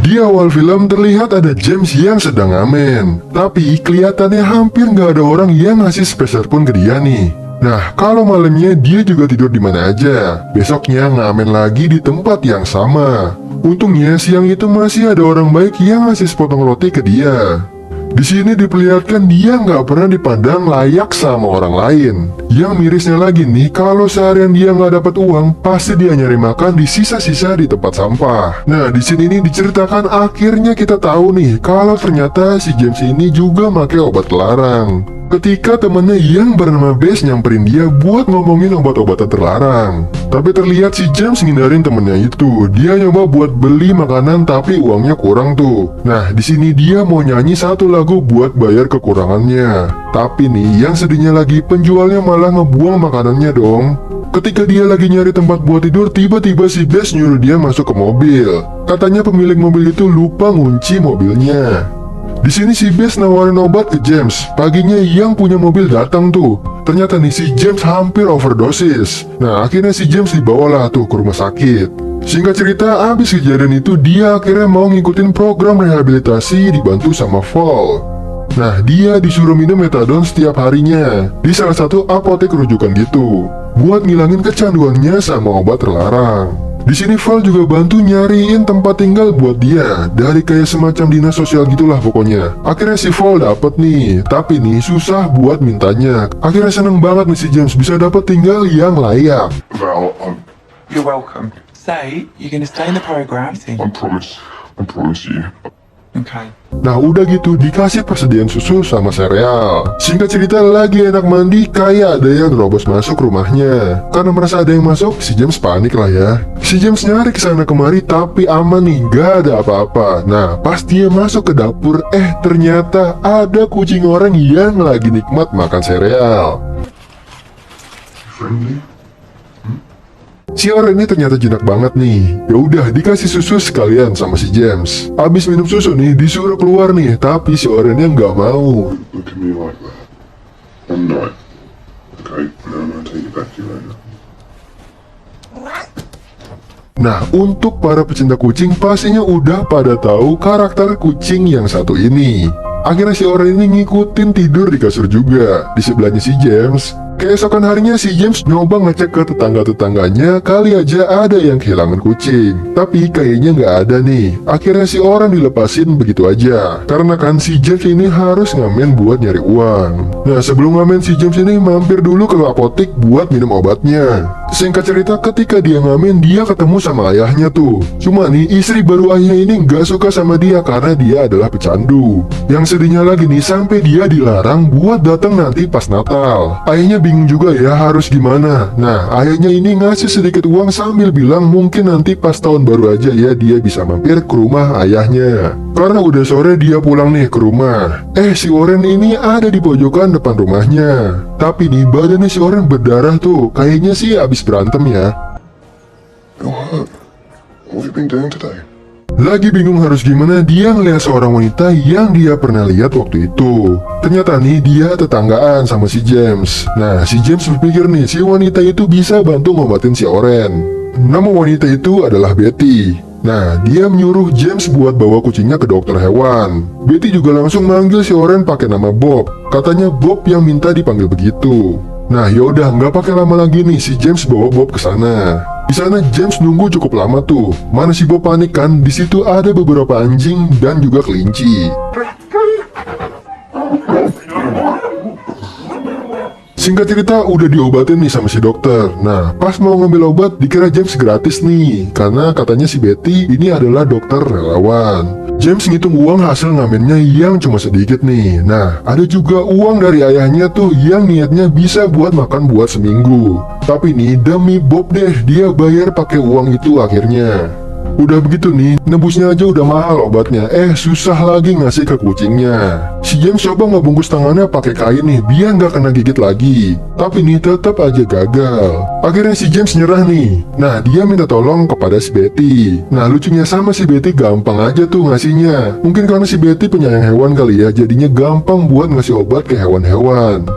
Di awal film terlihat ada James yang sedang ngamen, tapi kelihatannya hampir nggak ada orang yang ngasih spacer pun ke dia nih. Nah, kalau malamnya dia juga tidur di mana aja. Besoknya ngamen lagi di tempat yang sama. Untungnya siang itu masih ada orang baik yang ngasih sepotong roti ke dia. Di sini diperlihatkan dia nggak pernah dipandang layak sama orang lain. Yang mirisnya lagi nih, kalau seharian dia nggak dapat uang, pasti dia nyari makan di sisa-sisa di tempat sampah. Nah, di sini nih diceritakan akhirnya kita tahu nih, kalau ternyata si James ini juga pakai obat terlarang. Ketika temennya yang bernama Bess nyamperin dia buat ngomongin obat-obatan terlarang. Tapi terlihat si James ngindarin temennya itu. Dia nyoba buat beli makanan tapi uangnya kurang tuh. Nah, di sini dia mau nyanyi satu lagu buat bayar kekurangannya. Tapi nih, yang sedihnya lagi penjualnya malah ngebuang makanannya dong. Ketika dia lagi nyari tempat buat tidur, tiba-tiba si Bess nyuruh dia masuk ke mobil. Katanya pemilik mobil itu lupa ngunci mobilnya. Di sini si Bess nawarin obat ke James. Paginya yang punya mobil datang tuh. Ternyata nih si James hampir overdosis. Nah, akhirnya si James dibawalah tuh ke rumah sakit. Singkat cerita, abis kejadian itu dia akhirnya mau ngikutin program rehabilitasi dibantu sama Fall. Nah, dia disuruh minum metadon setiap harinya di salah satu apotek rujukan gitu, buat ngilangin kecanduannya sama obat terlarang. Di sini Val juga bantu nyariin tempat tinggal buat dia, dari kayak semacam dinas sosial gitulah pokoknya. Akhirnya si Val dapet nih, tapi nih susah buat mintanya. Akhirnya seneng banget nih si James bisa dapet tinggal yang layak. Val, You're welcome. Say you're gonna stay in the program. I promise you. Okay. Nah udah gitu dikasih persediaan susu sama sereal. Singkat cerita lagi enak mandi, kayak ada yang nerobos masuk rumahnya. Karena merasa ada yang masuk, si James panik lah ya. Si James nyari kesana kemari tapi aman nih, gak ada apa-apa. Nah pas dia masuk ke dapur, ternyata ada kucing orang yang lagi nikmat makan sereal. Friendly? Si orang ini ternyata jinak banget nih. Ya udah dikasih susu sekalian sama si James. Abis minum susu nih disuruh keluar nih, tapi si orangnya nggak mau. Look at me like that. I'm not. Okay, and I'm gonna take you back to you later. Nah, untuk para pecinta kucing pastinya udah pada tahu karakter kucing yang satu ini. Akhirnya si orang ini ngikutin tidur di kasur juga, di sebelahnya si James. Keesokan harinya si James nyoba ngecek ke tetangga-tetangganya, kali aja ada yang kehilangan kucing. Tapi kayaknya nggak ada nih. Akhirnya si orang dilepasin begitu aja. Karena kan si James ini harus ngamen buat nyari uang. Nah sebelum ngamen si James ini mampir dulu ke apotek buat minum obatnya. Singkat cerita ketika dia ngamen dia ketemu sama ayahnya tuh. Cuma nih istri baru ayahnya ini nggak suka sama dia karena dia adalah pecandu. Yang sedihnya lagi nih sampai dia dilarang buat datang nanti pas Natal. Ayahnya bingung juga ya harus gimana. Nah ayahnya ini ngasih sedikit uang sambil bilang mungkin nanti pas tahun baru aja ya dia bisa mampir ke rumah ayahnya. Karena udah sore dia pulang nih ke rumah. Si Oren ini ada di pojokan depan rumahnya. Tapi nih badannya si Oren berdarah tuh. Kayaknya sih abis berantem ya. You're hurt. What have you been doing today? Lagi bingung harus gimana, dia ngeliat seorang wanita yang dia pernah lihat waktu itu. Ternyata nih dia tetanggaan sama si James. Nah si James berpikir nih si wanita itu bisa bantu ngobatin si Oren. Nama wanita itu adalah Betty. Nah dia menyuruh James buat bawa kucingnya ke dokter hewan. Betty juga langsung manggil si Oren pakai nama Bob. Katanya Bob yang minta dipanggil begitu. Nah yaudah nggak pakai lama lagi nih si James bawa Bob ke sana. Di sana James nunggu cukup lama tuh. Mana si Bob panik kan? Di situ ada beberapa anjing dan juga kelinci. Singkat cerita udah diobatin nih sama si dokter. Nah pas mau ngambil obat dikira James gratis nih, karena katanya si Betty ini adalah dokter relawan. James ngitung uang hasil ngamennya yang cuma sedikit nih. Nah ada juga uang dari ayahnya tuh yang niatnya bisa buat makan buat seminggu. Tapi nih demi Bob deh dia bayar pakai uang itu akhirnya. Udah begitu nih, nebusnya aja udah mahal obatnya. Susah lagi ngasih ke kucingnya. Si James coba ngebungkus tangannya pakai kain nih, biar nggak kena gigit lagi. Tapi nih tetap aja gagal. Akhirnya si James nyerah nih. Nah dia minta tolong kepada si Betty. Nah lucunya sama si Betty gampang aja tuh ngasihnya. Mungkin karena si Betty penyayang hewan kali ya, jadinya gampang buat ngasih obat ke hewan-hewan.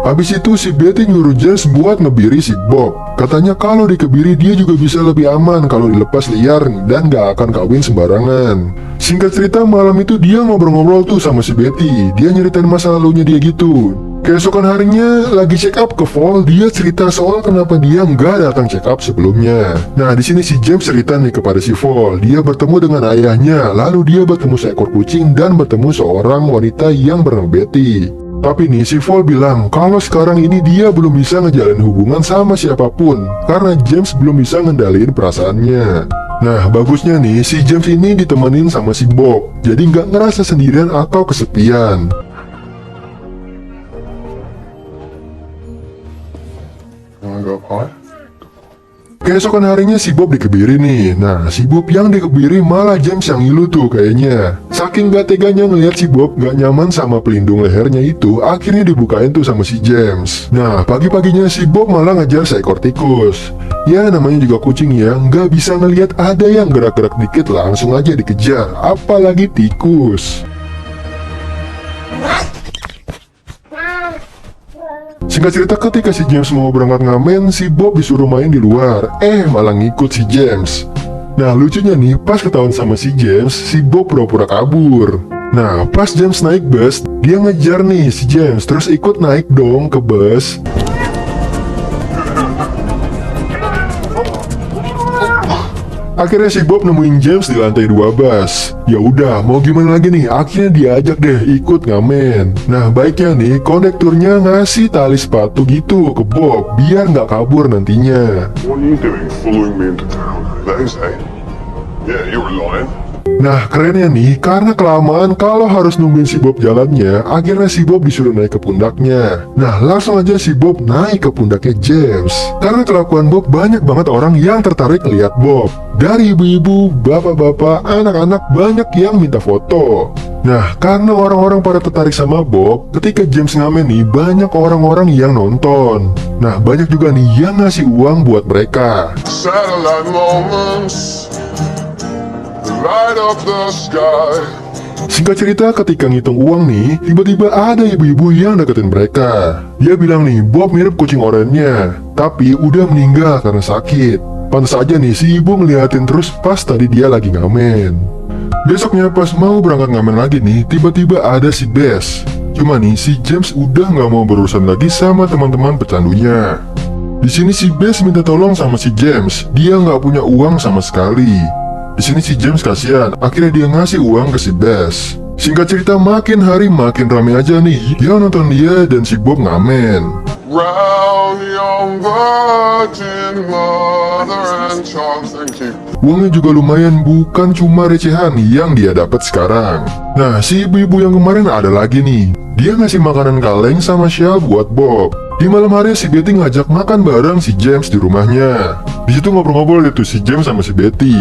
Habis itu si Betty nyuruh James buat ngebiri si Bob. Katanya kalau dikebiri dia juga bisa lebih aman kalau dilepas liar dan gak akan kawin sembarangan. Singkat cerita, malam itu dia ngobrol-ngobrol tuh sama si Betty. Dia nyeritain masa lalunya dia gitu. Keesokan harinya lagi check up ke Fall, dia cerita soal kenapa dia nggak datang check up sebelumnya. Nah, di sini si James cerita nih kepada si Fall. Dia bertemu dengan ayahnya, lalu dia bertemu seekor kucing dan bertemu seorang wanita yang bernama Betty. Tapi nih si Fall bilang kalau sekarang ini dia belum bisa ngejalin hubungan sama siapapun karena James belum bisa ngendaliin perasaannya. Nah, bagusnya nih si James ini ditemenin sama si Bob, jadi nggak ngerasa sendirian atau kesepian. Wanna go pie? Keesokan harinya si Bob dikebiri nih. Nah, si Bob yang dikebiri malah James yang ngilu tuh kayaknya. Saking gak teganya ngeliat si Bob gak nyaman sama pelindung lehernya itu, akhirnya dibukain tuh sama si James. Nah, pagi-paginya si Bob malah ngejar seekor tikus. Ya, namanya juga kucing ya, gak bisa ngeliat ada yang gerak-gerak dikit langsung aja dikejar, apalagi tikus. Singkat cerita, ketika si James mau berangkat ngamen, si Bob disuruh main di luar. Malah ngikut si James. Nah, lucunya nih, pas ketahuan sama si James, si Bob pura-pura kabur. Nah, pas James naik bus, dia ngejar nih si James, terus ikut naik dong ke bus. Akhirnya si Bob nemuin James di lantai 2 bus. Ya udah, mau gimana lagi nih? Akhirnya diajak deh ikut ngamen. Nah, baiknya nih, kondekturnya ngasih tali sepatu gitu ke Bob biar nggak kabur nantinya. What are you doing following me into town? They say. Yeah, you're lying. Nah, kerennya nih, karena kelamaan kalau harus nungguin si Bob jalannya, akhirnya si Bob disuruh naik ke pundaknya. Nah, langsung aja si Bob naik ke pundaknya James. Karena kelakuan Bob, banyak banget orang yang tertarik lihat Bob. Dari ibu-ibu, bapak-bapak, anak-anak, banyak yang minta foto. Nah, karena orang-orang pada tertarik sama Bob, ketika James ngamen nih, banyak orang-orang yang nonton. Nah, banyak juga nih yang ngasih uang buat mereka. Satellite moments. Light up the sky. Singkat cerita, ketika ngitung uang nih, tiba-tiba ada ibu-ibu yang deketin mereka. Dia bilang nih, Bob mirip kucing oranye, tapi udah meninggal karena sakit. Pantas aja nih si ibu ngeliatin terus pas tadi dia lagi ngamen. Besoknya pas mau berangkat ngamen lagi nih, tiba-tiba ada si Bess. Cuma nih si James udah nggak mau berurusan lagi sama teman-teman pecandunya. Di sini si Bess minta tolong sama si James, dia nggak punya uang sama sekali. Di sini si James kasihan, akhirnya dia ngasih uang ke si Bess. Singkat cerita, makin hari makin rame aja nih yang nonton dia dan si Bob ngamen. Round young virgin mother and child, thank you. Uangnya juga lumayan, bukan cuma recehan yang dia dapat sekarang. Nah, si ibu-ibu yang kemarin ada lagi nih. Dia ngasih makanan kaleng sama shell buat Bob. Di malam hari si Betty ngajak makan bareng si James di rumahnya. Di situ ngobrol-ngobrol itu si James sama si Betty.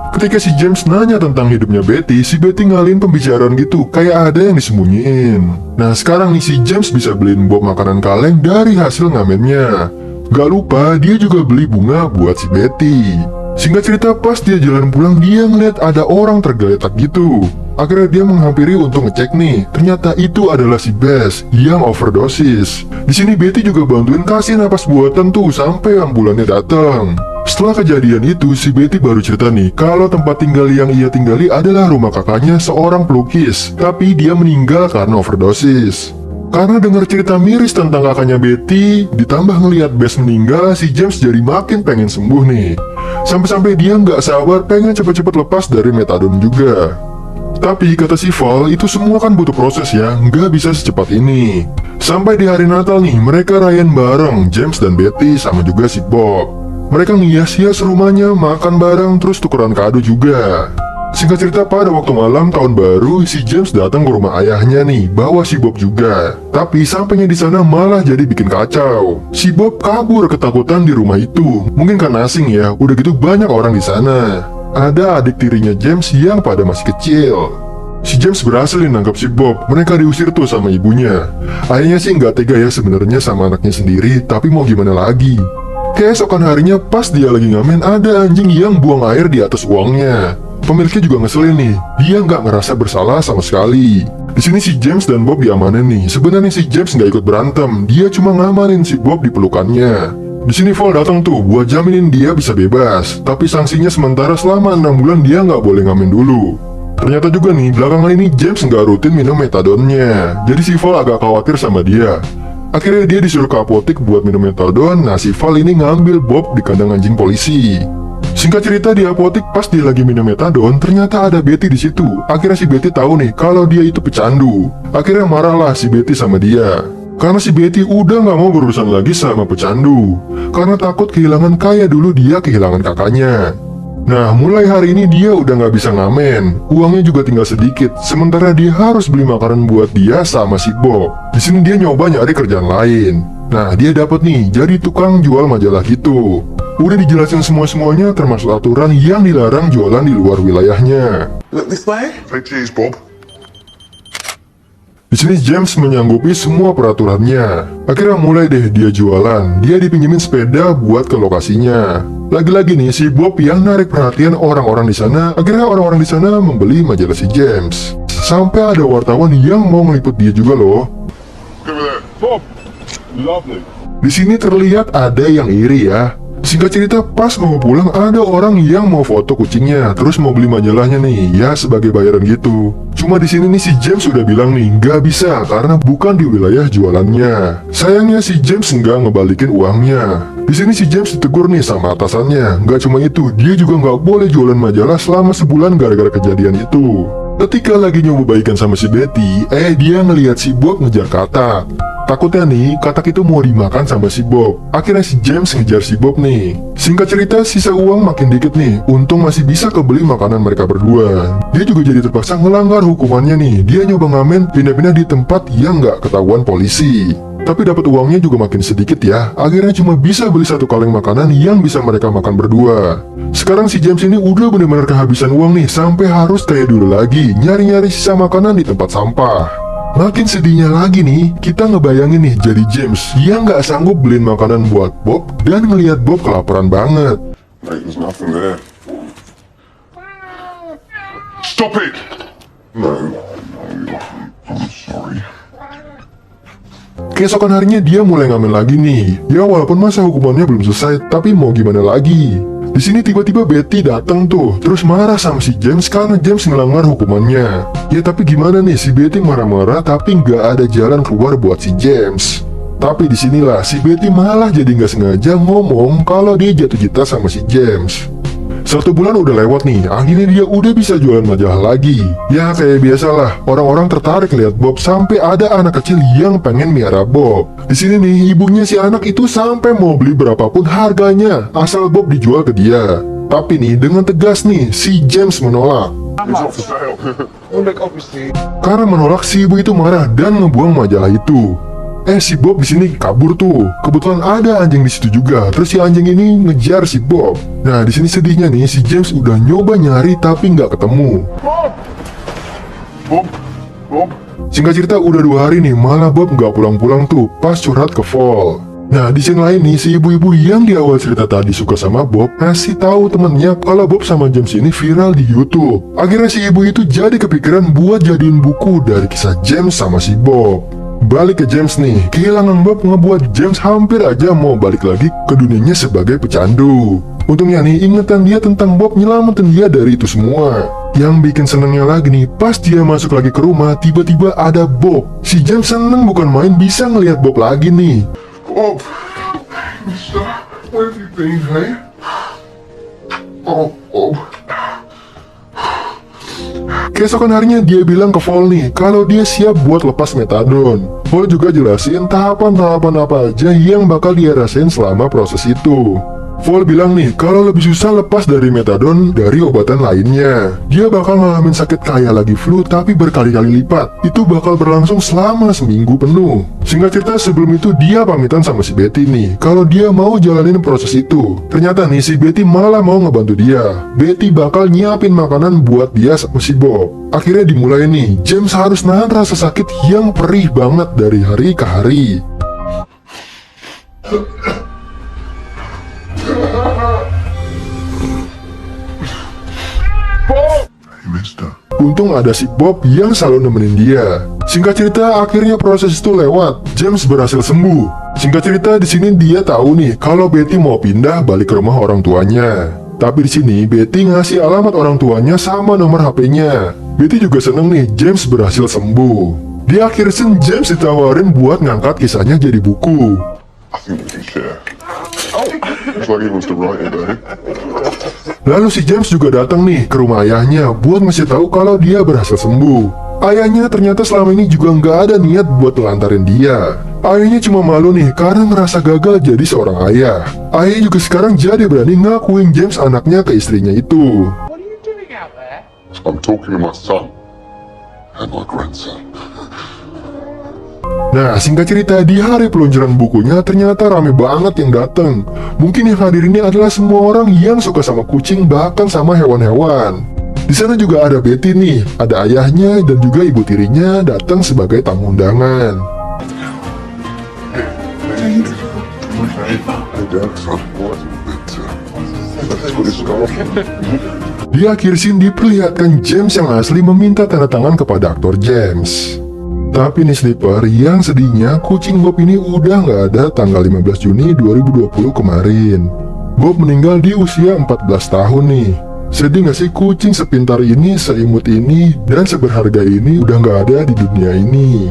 Ketika si James nanya tentang hidupnya Betty, si Betty ngalin pembicaraan gitu, kayak ada yang disembunyiin. Nah, sekarang nih si James bisa beliin Bob makanan kaleng dari hasil ngamennya. Gak lupa, dia juga beli bunga buat si Betty. Singkat cerita, pas dia jalan pulang, dia ngeliat ada orang tergeletak gitu. Akhirnya dia menghampiri untuk ngecek nih. Ternyata itu adalah si Bess yang overdosis. Di sini Betty juga bantuin kasih napas buatan tuh sampai ambulannya datang. Setelah kejadian itu, si Betty baru cerita nih kalau tempat tinggal yang ia tinggali adalah rumah kakaknya seorang pelukis, tapi dia meninggal karena overdosis. Karena dengar cerita miris tentang kakaknya Betty, ditambah ngelihat Bess meninggal, si James jadi makin pengen sembuh nih. Sampai-sampai dia nggak sabar pengen cepet-cepet lepas dari metadon juga. Tapi kata si Val, itu semua kan butuh proses ya, nggak bisa secepat ini. Sampai di hari Natal nih, mereka rayain bareng, James dan Betty sama juga si Bob. Mereka ngias-hias rumahnya, makan bareng, terus tukeran kado juga. Singkat cerita, pada waktu malam tahun baru, si James datang ke rumah ayahnya nih, bawa si Bob juga. Tapi sampainya di sana malah jadi bikin kacau. Si Bob kabur ketakutan di rumah itu. Mungkin karena asing ya, udah gitu banyak orang di sana. Ada adik tirinya James yang pada masih kecil. Si James berhasil nangkap si Bob. Mereka diusir tuh sama ibunya. Ayahnya sih nggak tega ya sebenarnya sama anaknya sendiri, tapi mau gimana lagi. Keesokan harinya pas dia lagi ngamen, ada anjing yang buang air di atas uangnya. Pemiliknya juga ngeselin nih, dia nggak ngerasa bersalah sama sekali. Di sini si James dan Bob diamanin nih. Sebenarnya si James nggak ikut berantem, dia cuma ngamanin si Bob di pelukannya. Di sini Vol datang tuh buat jaminin dia bisa bebas, tapi sanksinya sementara selama 6 bulan dia nggak boleh ngamen dulu. Ternyata juga nih, belakangan ini James nggak rutin minum metadonnya, jadi si Vol agak khawatir sama dia. Akhirnya dia disuruh ke apotek buat minum metadon. Nah, si Val ini ngambil Bob di kandang anjing polisi. Singkat cerita, di apotek pas dia lagi minum metadon, ternyata ada Betty di situ. Akhirnya si Betty tahu nih kalau dia itu pecandu. Akhirnya marahlah si Betty sama dia. Karena si Betty udah nggak mau berurusan lagi sama pecandu. Karena takut kehilangan kayak dulu dia kehilangan kakaknya. Nah, mulai hari ini dia udah nggak bisa ngamen. Uangnya juga tinggal sedikit. Sementara dia harus beli makanan buat dia sama si Bob. Di sini dia nyoba nyari kerjaan lain. Nah, dia dapat nih jadi tukang jual majalah gitu. Udah dijelasin semua-semuanya termasuk aturan yang dilarang jualan di luar wilayahnya. Look this way. Say cheese, Bob. Di sini James menyanggupi semua peraturannya. Akhirnya mulai deh dia jualan. Dia dipinjemin sepeda buat ke lokasinya. Lagi-lagi nih si Bob yang narik perhatian orang-orang di sana. Akhirnya orang-orang di sana membeli majalah si James. Sampai ada wartawan yang mau ngeliput dia juga loh. Give me that. Bob. Lovely. Di sini terlihat ada yang iri ya. Singkat cerita, pas mau pulang ada orang yang mau foto kucingnya, terus mau beli majalahnya nih, ya sebagai bayaran gitu. Cuma di sini nih si James udah bilang nih, nggak bisa karena bukan di wilayah jualannya. Sayangnya si James nggak ngebalikin uangnya. Di sini si James ditegur nih sama atasannya. Nggak cuma itu, dia juga nggak boleh jualan majalah selama sebulan gara-gara kejadian itu. Ketika lagi nyoba baikan sama si Betty, dia ngelihat si Bob ngejar katak. Takutnya nih, katak itu mau dimakan sama si Bob. Akhirnya si James ngejar si Bob nih. Singkat cerita, sisa uang makin dikit nih. Untung masih bisa kebeli makanan mereka berdua. Dia juga jadi terpaksa ngelanggar hukumannya nih. Dia nyoba ngamen, pindah-pindah di tempat yang nggak ketahuan polisi. Tapi dapat uangnya juga makin sedikit ya. Akhirnya cuma bisa beli 1 kaleng makanan yang bisa mereka makan berdua. Sekarang si James ini udah benar-benar kehabisan uang nih. Sampai harus kayak dulu lagi, nyari-nyari sisa makanan di tempat sampah. Makin sedihnya lagi nih, kita ngebayangin nih jadi James yang nggak sanggup beliin makanan buat Bob dan ngelihat Bob kelaparan banget. Mate, there's nothing there. Stop it! No, I'm sorry. Keesokan harinya dia mulai ngamen lagi nih. Ya walaupun masa hukumannya belum selesai, tapi mau gimana lagi? Di sini tiba-tiba Betty datang tuh, terus marah sama si James karena James ngelanggar hukumannya. Ya tapi gimana nih, si Betty marah-marah tapi nggak ada jalan keluar buat si James. Tapi disinilah si Betty malah jadi nggak sengaja ngomong kalau dia jatuh cinta sama si James. 1 bulan udah lewat nih, akhirnya dia udah bisa jualan majalah lagi. Ya kayak biasalah, orang-orang tertarik lihat Bob sampai ada anak kecil yang pengen miara Bob. Di sini nih, ibunya si anak itu sampai mau beli berapapun harganya, asal Bob dijual ke dia. Tapi nih, dengan tegas nih, si James menolak. It's not for sale. Well, look, obviously. Karena menolak, si ibu itu marah dan ngebuang majalah itu. Si Bob di sini kabur tuh. Kebetulan ada anjing di situ juga. Terus si anjing ini ngejar si Bob. Nah, di sini sedihnya nih, si James udah nyoba nyari tapi nggak ketemu. Bob. Bob. Singkat cerita udah 2 hari nih, malah Bob nggak pulang-pulang tuh pas curhat ke Val. Nah, di sini lain nih, si ibu-ibu yang di awal cerita tadi suka sama Bob ngasih tahu temennya kalau Bob sama James ini viral di YouTube. Akhirnya si ibu itu jadi kepikiran buat jadiin buku dari kisah James sama si Bob. Balik ke James nih, kehilangan Bob ngebuat James hampir aja mau balik lagi ke dunianya sebagai pecandu. Untungnya nih, ingatan dia tentang Bob nyelamatin dia dari itu semua. Yang bikin senengnya lagi nih, pas dia masuk lagi ke rumah, tiba-tiba ada Bob. Si James seneng bukan main bisa ngelihat Bob lagi nih. Bob. Mister, where have you been, hey? Oh, Bob. Keesokan harinya dia bilang ke Val nih kalau dia siap buat lepas metadon. Val juga jelasin tahapan-tahapan apa aja yang bakal dia rasain selama proses itu. Val bilang nih kalau lebih susah lepas dari metadon dari obatan lainnya. Dia bakal ngalamin sakit kayak lagi flu tapi berkali-kali lipat. Itu bakal berlangsung selama seminggu penuh. Singkat cerita sebelum itu dia pamitan sama si Betty nih kalau dia mau jalanin proses itu. Ternyata nih si Betty malah mau ngebantu dia. Betty bakal nyiapin makanan buat dia sama si Bob. Akhirnya dimulai nih, James harus nahan rasa sakit yang perih banget dari hari ke hari. Bob! mister. Untung ada si Bob yang selalu nemenin dia. Singkat cerita, akhirnya proses itu lewat. James berhasil sembuh. Singkat cerita, di sini dia tahu nih kalau Betty mau pindah balik ke rumah orang tuanya. Tapi di sini Betty ngasih alamat orang tuanya sama nomor HP-nya. Betty juga seneng nih James berhasil sembuh. Di akhir scene, James ditawarin buat ngangkat kisahnya jadi buku. I think we can share. Looks like he wants to write it, eh? Lalu si James juga datang nih ke rumah ayahnya buat ngasih tahu kalau dia berhasil sembuh. Ayahnya ternyata selama ini juga nggak ada niat buat telantarin dia. Ayahnya cuma malu nih karena ngerasa gagal jadi seorang ayah. Ayahnya juga sekarang jadi berani ngakuin James anaknya ke istrinya itu. What are you doing out there? I'm talking to my son and my grandson. Nah, singkat cerita, di hari peluncuran bukunya ternyata rame banget yang datang. Mungkin yang hadir ini adalah semua orang yang suka sama kucing, bahkan sama hewan-hewan. Di sana juga ada Betty nih, ada ayahnya dan juga ibu tirinya datang sebagai tamu undangan. Hey, Dad, son, what? Let's put this off. Di akhir scene diperlihatkan James yang asli meminta tanda tangan kepada aktor James. Tapi nih Slipper, yang sedihnya kucing Bob ini udah nggak ada tanggal 15 Juni 2020 kemarin. Bob meninggal di usia 14 tahun nih. Sedih nggak sih kucing sepintar ini, seimut ini, dan seberharga ini udah nggak ada di dunia ini?